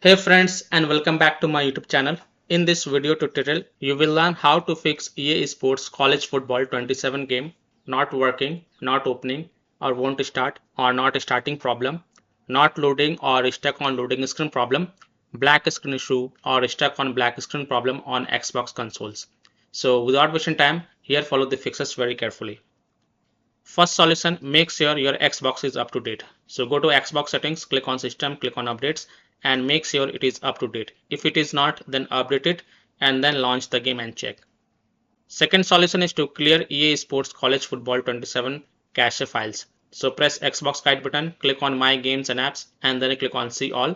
Hey friends, and welcome back to my YouTube channel. In this video tutorial, you will learn how to fix EA Sports College Football 27 game not working, not opening, or won't start, or not starting problem, not loading or stuck on loading screen problem, black screen issue, or stuck on black screen problem on Xbox consoles. So without wasting time, here follow the fixes very carefully. First solution, make sure your Xbox is up to date. So go to Xbox settings, click on system, click on updates, and make sure it is up to date. If it is not, then update it and then launch the game and check. Second solution is to clear EA Sports College Football 27 cache files. So press Xbox guide button, click on My Games and Apps, and then click on See All.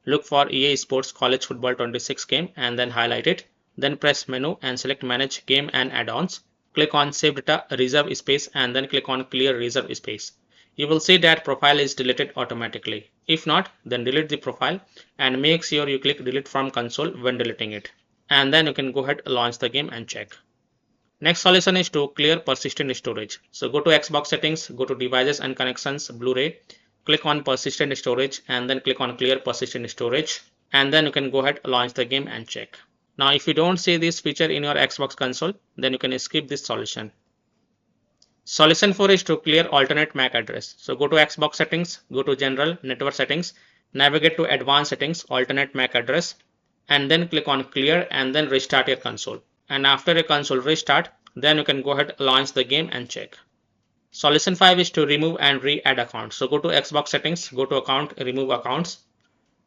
Look for EA Sports College Football 26 game and then highlight it. Then press Menu and select Manage Game and Add-ons. Click on Save Data, Reserve Space, and then click on Clear Reserve Space. You will see that profile is deleted automatically. If not, then delete the profile and make sure you click Delete from console when deleting it. And then you can go ahead, launch the game and check. Next solution is to clear persistent storage. So go to Xbox settings, go to devices and connections, Blu-ray, click on persistent storage and then click on clear persistent storage. And then you can go ahead, launch the game and check. Now, if you don't see this feature in your Xbox console, then you can skip this solution. Solution 4 is to clear alternate MAC address. So go to Xbox settings, go to general network settings, navigate to advanced settings, alternate MAC address, and then click on clear and then restart your console. And after a console restart, then you can go ahead, launch the game and check. Solution 5 is to remove and re-add accounts. So go to Xbox settings, go to account, remove accounts.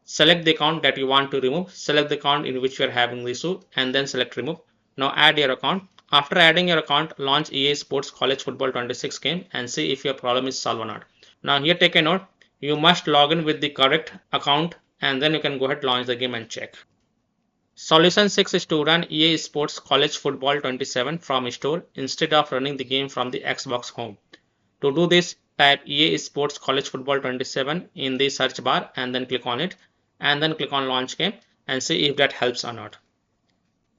Select the account that you want to remove, select the account in which you are having the issue, and then select remove. Now add your account. After adding your account, launch EA Sports College Football 26 game and see if your problem is solved or not. Now here take a note, you must log in with the correct account and then you can go ahead, launch the game and check. Solution 6 is to run EA Sports College Football 27 from store instead of running the game from the Xbox home. To do this, type EA Sports College Football 27 in the search bar and then click on it and then click on launch game and see if that helps or not.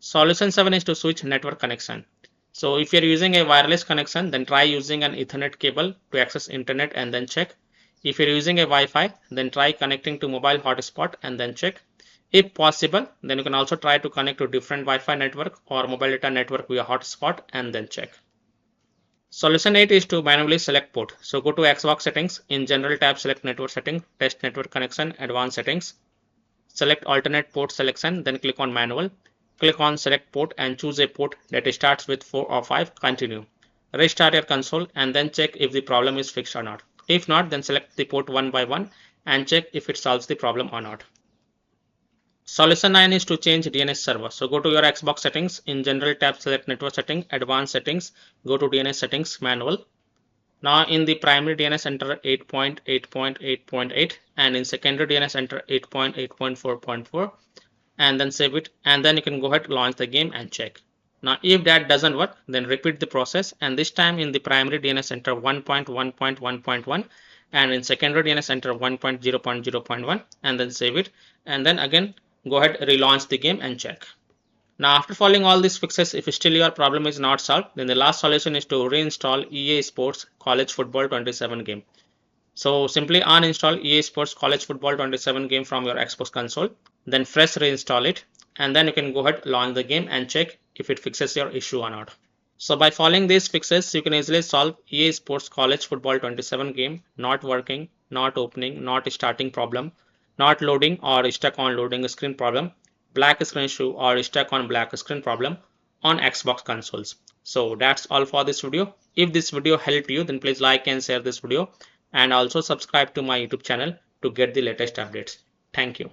Solution 7 is to switch network connection. So if you're using a wireless connection, then try using an Ethernet cable to access internet and then check. If you're using a Wi-Fi, then try connecting to mobile hotspot and then check. If possible, then you can also try to connect to different Wi-Fi network or mobile data network via hotspot and then check. Solution 8 is to manually select port. So go to Xbox settings, in general tab select network setting, test network connection, advanced settings. Select alternate port selection, then click on manual. Click on select port and choose a port that starts with 4 or 5, continue. Restart your console and then check if the problem is fixed or not. If not, then select the port one by one and check if it solves the problem or not. Solution 9 is to change DNS server. So go to your Xbox settings, in general tab select network setting, advanced settings, go to DNS settings, manual. Now in the primary DNS enter 8.8.8.8 and in secondary DNS enter 8.8.4.4 and then save it and then you can go ahead, launch the game and check. Now if that doesn't work, then repeat the process and this time in the primary DNS enter 1.1.1.1 and in secondary DNS enter 1.0.0.1 and then save it and then again go ahead, relaunch the game and check. Now after following all these fixes, if still your problem is not solved, then the last solution is to reinstall EA Sports College Football 27 game. So simply uninstall EA Sports College Football 27 game from your Xbox console, then fresh reinstall it and then you can go ahead, launch the game and check if it fixes your issue or not. So by following these fixes, you can easily solve EA Sports College Football 27 game not working, not opening, not starting problem, not loading or stuck on loading screen problem, black screen issue or stuck on black screen problem on Xbox consoles. So that's all for this video. If this video helped you, then please like and share this video and also subscribe to my YouTube channel to get the latest updates. Thank you.